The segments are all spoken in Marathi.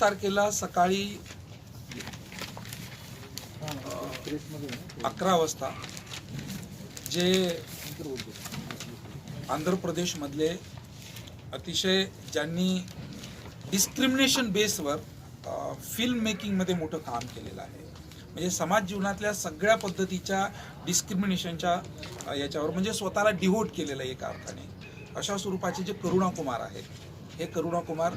तारखेला सकाळी 11 वाजता जे आंध्र प्रदेशमधले अतिशय ज्यांनी डिस्क्रिमिनेशन बेसवर फिल्म मेकिंगमध्ये मोठं काम केलेलं आहे, म्हणजे समाज जीवनातल्या सगळ्या पद्धतीच्या डिस्क्रिमिनेशनच्या याच्यावर म्हणजे स्वतःला डिव्होट केलेलं आहे एका अर्थाने, अशा स्वरूपाचे जे करुणा कुमार आहेत, हे करुणा कुमार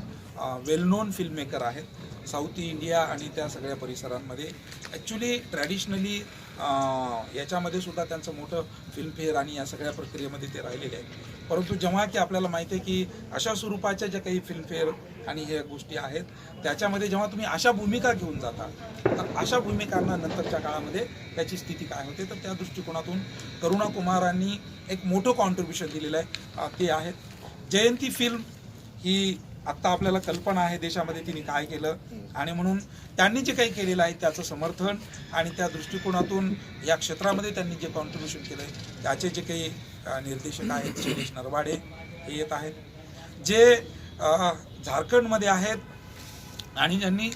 वेल नोन फिल्म मेकर आहेत साऊथ इंडिया आणि त्या सगळ्या परिसरांमध्ये. ॲक्च्युली ट्रॅडिशनली याच्यामध्ये सुद्धा त्यांचं मोठं फिल्मफेअर आणि या सगळ्या प्रक्रियेमध्ये ते राहिलेले आहेत. परंतु जेव्हा की आपल्याला माहिती आहे की अशा स्वरूपाच्या ज्या काही फिल्मफेअर आणि हे गोष्टी आहेत त्याच्यामध्ये जेव्हा तुम्ही अशा भूमिका घेऊन जाता तर अशा भूमिकांना नंतरच्या काळामध्ये त्याची स्थिती काय होते, तर त्या दृष्टिकोनातून करुणा कुमारांनी एक मोठं कॉन्ट्रीब्युशन दिलेलं आहे. ते आहेत जयंती फिल्म. ही आत्ता आपल्याला कल्पना आहे देशामध्ये तिने काय केलं आणि म्हणून त्यांनी जे काही केलेलं आहे त्याचं समर्थन आणि त्या दृष्टिकोनातून या क्षेत्रामध्ये त्यांनी जे कॉन्ट्रीब्युशन केलं आहे त्याचे जे काही निर्देशक आहेत शैलेश नरवाडे हे येत आहेत, जे झारखंडमध्ये आहेत आणि ज्यांनी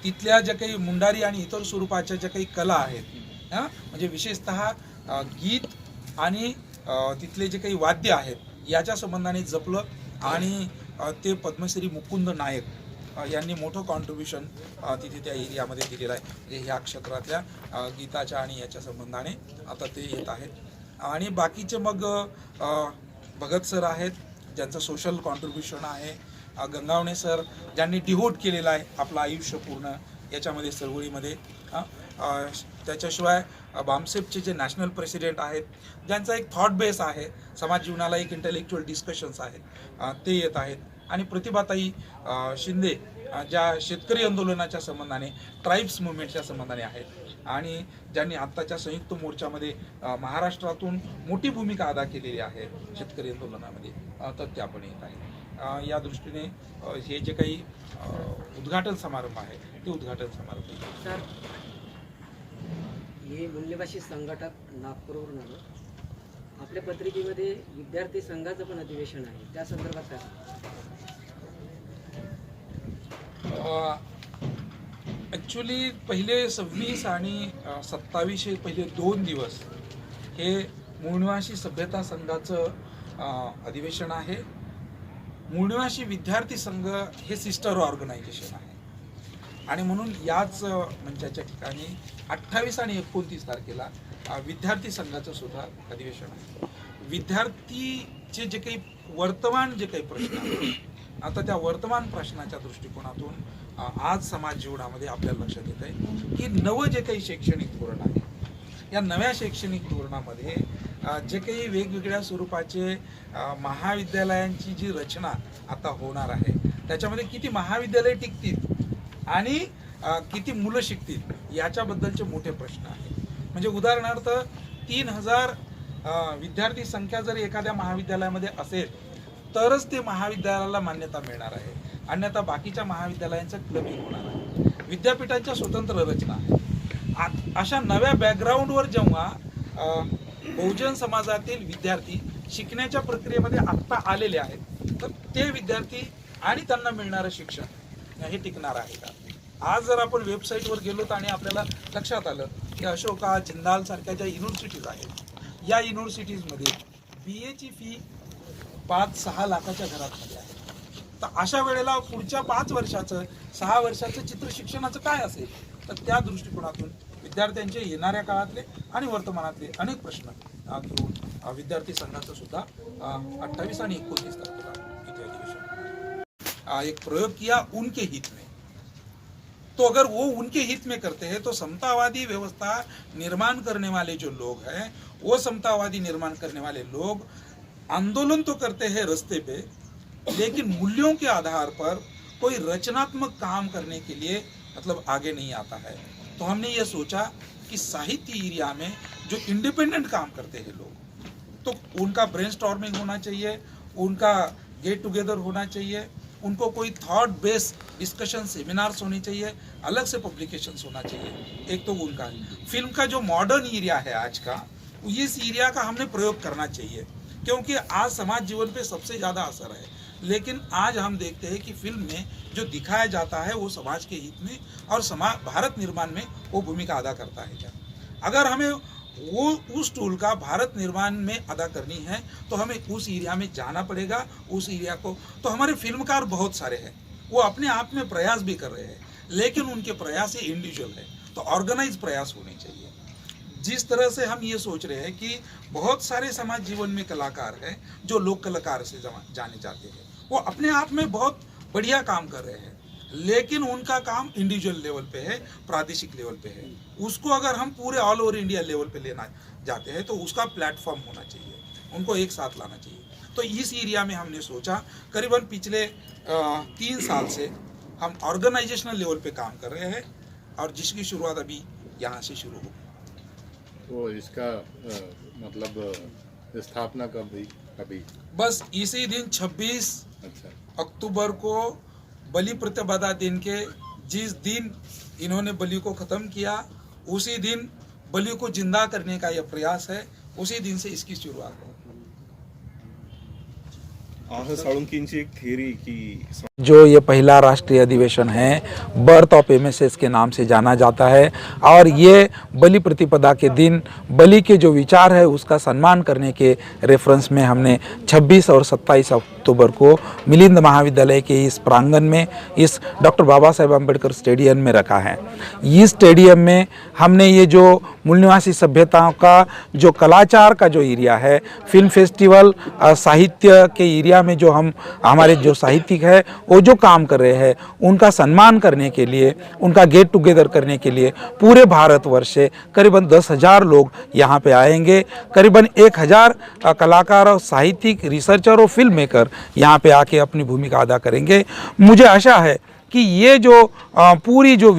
तिथल्या ज्या काही मुंडारी आणि इतर स्वरूपाच्या ज्या काही कला आहेत म्हणजे विशेषतः गीत आणि तिथले जे काही वाद्य आहेत याच्या संबंधाने जपलं आणि ते पद्मश्री मुकुंद नायक यांनी मोठं कॉन्ट्रीब्युशन तिथे त्या एरियामध्ये दिलेलं आहे. म्हणजे ह्या क्षेत्रातल्या गीताच्या आणि याच्या संबंधाने आता ते येत आहेत. आणि बाकीचे मग भगत सर आहेत ज्यांचं सोशल कॉन्ट्रीब्युशन आहे, गंगावणे सर ज्यांनी डिव्होट केलेलं आहे आपलं आयुष्य पूर्ण याच्यामध्ये चळवळीमध्ये. त्याच्याशिवाय बामसेपचे जे नॅशनल प्रेसिडेंट आहेत ज्यांचा एक थॉट बेस आहे, समाज जीवनाला एक इंटेलेक्च्युअल डिस्कशन्स आहेत ते येत आहेत. आणि प्रतिभाताई शिंदे ज्या शेतकरी आंदोलनाच्या संबंधाने ट्राईब्स मुवमेंटच्या संबंधाने आहेत आणि ज्यांनी आत्ताच्या संयुक्त मोर्चामध्ये महाराष्ट्रातून मोठी भूमिका अदा केलेली आहे शेतकरी आंदोलनामध्ये, तर त्या पण येत आहेत. या दृष्टीने हे जे काही उद्घाटन समारंभ आहे ते उद्घाटन समारंभ. हे मूल्यभाषी संघटक नागपूरवरून आलो. आपल्या पत्रिकेमध्ये विद्यार्थी संघाचं पण अधिवेशन आहे, त्या संदर्भात काय? ॲक्च्युली पहिले 26 आणि 27 हे पहिले 2 दिवस हे मूळनिवासी सभ्यता संघाचं अधिवेशन आहे. मूळनिवासी विद्यार्थी संघ हे सिस्टर ऑर्गनायझेशन आहे आणि म्हणून याच मंचाच्या ठिकाणी 28 आणि 29 तारखेला विद्यार्थी संघाचं सुद्धा अधिवेशन आहे. विद्यार्थीचे जे काही वर्तमान जे काही प्रश्न आहेत आता त्या वर्तमान प्रश्नाच्या दृष्टिकोनातून आज समाज जीवनामध्ये आपल्याला लक्षात येत आहे की नवं जे काही शैक्षणिक धोरण आहे या नव्या शैक्षणिक धोरणामध्ये जे काही वेगवेगळ्या स्वरूपाचे महाविद्यालयांची जी रचना आता होणार आहे त्याच्यामध्ये किती महाविद्यालय टिकतील आणि किती मुलं शिकतील याच्याबद्दलचे मोठे प्रश्न आहेत. म्हणजे उदाहरणार्थ 3000 विद्यार्थी संख्या जर एखाद्या महाविद्यालयामध्ये असेल तरच ते महाविद्यालयाला मान्यता मिळणार आहे, अन्यथा बाकीच्या महाविद्यालयांचं क्लबिंग होणार आहे. विद्यापीठांच्या स्वतंत्र रचना आहे. अशा नव्या बॅकग्राऊंडवर जेव्हा बहुजन समाजातील विद्यार्थी शिकण्याच्या प्रक्रियेमध्ये आत्ता आलेले आहेत तर ते विद्यार्थी आणि त्यांना मिळणारं शिक्षण हे टिकणार आहे का? आज जर आपण वेबसाईटवर गेलो तर आणि आपल्याला लक्षात आलं की अशोका जिंदाल सारख्या ज्या युनिव्हर्सिटीज आहेत या युनिव्हर्सिटीजमध्ये BA ची फी 5-6 लाखाच्या घरामध्ये आहे. तर अशा वेळेला पुढच्या 5 वर्षाचं 6 वर्षाचं चित्र शिक्षणाचं काय असेल, तर त्या दृष्टिकोनातून विद्यार्थ्यांचे येणाऱ्या काळातले आणि वर्तमानातले अनेक प्रश्न घेऊन विद्यार्थी संघाचं सुद्धा 28 आणि 29 तारखेला इथे अधिवेशन. एक प्रयोग किया उनके हित में, तो अगर वो उनके हित में करते हैं तो समतावादी व्यवस्था निर्माण करने वाले जो लोग हैं वो समतावादी निर्माण करने वाले लोग आंदोलन तो करते हैं रास्ते पे लेकिन मूल्यों के आधार पर कोई रचनात्मक काम करने के लिए मतलब आगे नहीं आता है. तो हमने ये सोचा कि साहित्य एरिया में जो इंडिपेंडेंट काम करते हैं लोग तो उनका ब्रेनस्टॉर्मिंग होना चाहिए, उनका गेट टुगेदर होना चाहिए, उनको कोई थॉट बेस्ड डिस्कशन सेमिनार्स होने चाहिए, अलग से पब्लिकेशंस होना चाहिए. एक तो उनका फिल्म का जो मॉडर्न एरिया है आज का, इस एरिया का हमने प्रयोग करना चाहिए क्योंकि आज समाज जीवन पे सबसे ज़्यादा असर है. लेकिन आज हम देखते हैं कि फिल्म में जो दिखाया जाता है वो समाज के हित में और समाज भारत निर्माण में वो भूमिका अदा करता है क्या। अगर हमें वो उस टूल का भारत निर्माण में अदा करनी है तो हमें उस एरिया में जाना पड़ेगा। उस एरिया को तो हमारे फिल्मकार बहुत सारे हैं, वो अपने आप में प्रयास भी कर रहे हैं, लेकिन उनके प्रयास इंडिविजुअल है, तो ऑर्गेनाइज प्रयास होने चाहिए। जिस तरह से हम ये सोच रहे हैं कि बहुत सारे समाज जीवन में कलाकार हैं जो लोक कलाकार से जाने जाते हैं, वो अपने आप में बहुत बढ़िया काम कर रहे हैं, लेकिन उनका काम इंडिविजुअल लेवल पे है, प्रादेशिक लेवल पे है। उसको अगर हम पूरे ऑल ओवर इंडिया लेवल पे लेना जाते हैं तो उसका प्लेटफॉर्म होना चाहिए, उनको एक साथ लाना चाहिए। तो इस एरिया में हमने सोचा, करीबन पिछले 3 साल से हम ऑर्गेनाइजेशनल लेवल पे काम कर रहे हैं और जिसकी शुरुआत अभी यहाँ से शुरू हो। तो इसका मतलब स्थापना कब हुई? अभी बस इसी दिन 26 अक्टूबर को बलि प्रतिपदा दिन के जिस दिन इन्होंने बलि को ख़त्म किया, उसी दिन बलि को जिंदा करने का यह प्रयास है, उसी दिन से इसकी शुरुआत हो। साळुंकींची एक थियरी की जो ये पहला राष्ट्रीय अधिवेशन है बर्थ ऑफ एमएसएस के नाम से जाना जाता है, और ये बलि प्रतिपदा के दिन बलि के जो विचार है उसका सम्मान करने के रेफरेंस में हमने 26 और 27 अक्टूबर को मिलिंद महाविद्यालय के इस प्रांगण में, इस डॉक्टर बाबा साहेब अम्बेडकर स्टेडियम में रखा है। इस स्टेडियम में हमने ये जो मूल निवासी सभ्यताओं का जो कलाचार का जो एरिया है, फिल्म फेस्टिवल, साहित्य के एरिया में जो हमारे जो साहित्यिक है वो जो काम कर रहे हैं उनका सम्मान करने के लिए, उनका गेट टुगेदर करने के लिए पूरे भारतवर्ष से करीबन 10,000 लोग यहाँ पे आएंगे। करीबन 1,000 कलाकार और साहित्यिक, रिसर्चर और फिल्म मेकर यहाँ पे आके अपनी भूमिका अदा करेंगे। मुझे आशा है कि ये जो पूरी जो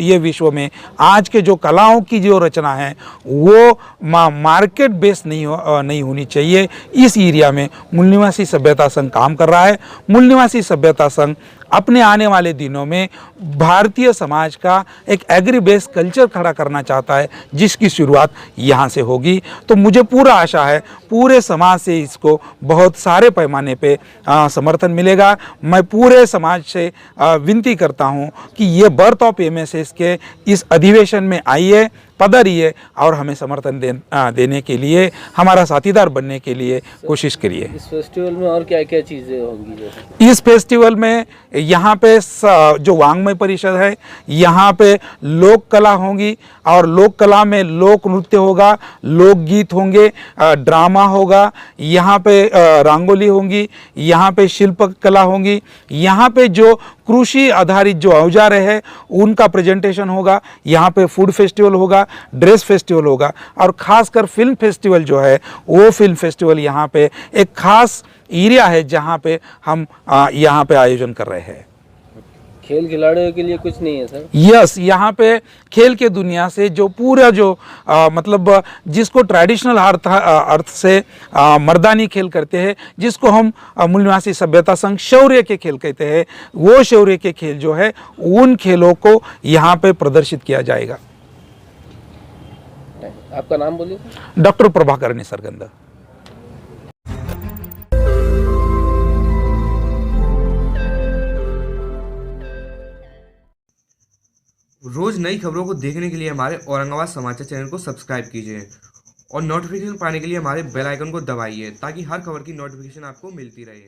ये विश्व में आज के जो कलाओं की जो रचना है वो मार्केट बेस नहीं होनी चाहिए। इस एरिया में मूल निवासी सभ्यता संघ काम कर रहा है। मूल निवासी सभ्यता संघ अपने आने वाले दिनों में भारतीय समाज का एक एग्री बेस कल्चर खड़ा करना चाहता है, जिसकी शुरुआत यहाँ से होगी। तो मुझे पूरा आशा है पूरे समाज से इसको बहुत सारे पैमाने पे समर्थन मिलेगा। मैं पूरे समाज से विनती करता हूँ कि ये बर्थ ऑफ एमएसएस के इस अधिवेशन में आइए, पधारिए और हमें समर्थन देने के लिए, हमारा साथीदार बनने के लिए कोशिश करिए। इस फेस्टिवल में और क्या क्या चीज़ें होंगी? इस फेस्टिवल में यहाँ पे जो वांग्मय परिषद है, यहाँ पे लोक कला होंगी और लोक कला में लोक नृत्य होगा, लोकगीत होंगे, ड्रामा होगा, यहाँ पे रंगोली होंगी, यहाँ पे शिल्प कला होंगी, यहाँ पे जो कृषि आधारित जो औजार है उनका प्रेजेंटेशन होगा, यहाँ पे फूड फेस्टिवल होगा, ड्रेस फेस्टिवल होगा, और ख़ासकर फिल्म फेस्टिवल जो है वो फिल्म फेस्टिवल यहाँ पे एक खास एरिया है जहाँ पे हम यहाँ पे आयोजन कर रहे हैं। खेल खिलाड़ियों के लिए कुछ नहीं है सर? यस, यहाँ पे खेल के दुनिया से जो पूरा जो मतलब जिसको ट्रेडिशनल अर्थ से मर्दानी खेल करते हैं, जिसको हम मूल निवासी सभ्यता संघ शौर्य के खेल कहते हैं, वो शौर्य के खेल जो है उन खेलों को यहाँ पे प्रदर्शित किया जाएगा। आपका नाम बोलिए। डॉक्टर प्रभाकर निसर्गंध। रोज नई खबरों को देखने के लिए हमारे औरंगाबाद समाचार चैनल को सब्सक्राइब कीजिए और नोटिफिकेशन पाने के लिए हमारे बेल आइकन को दबाइए ताकि हर खबर की नोटिफिकेशन आपको मिलती रहे।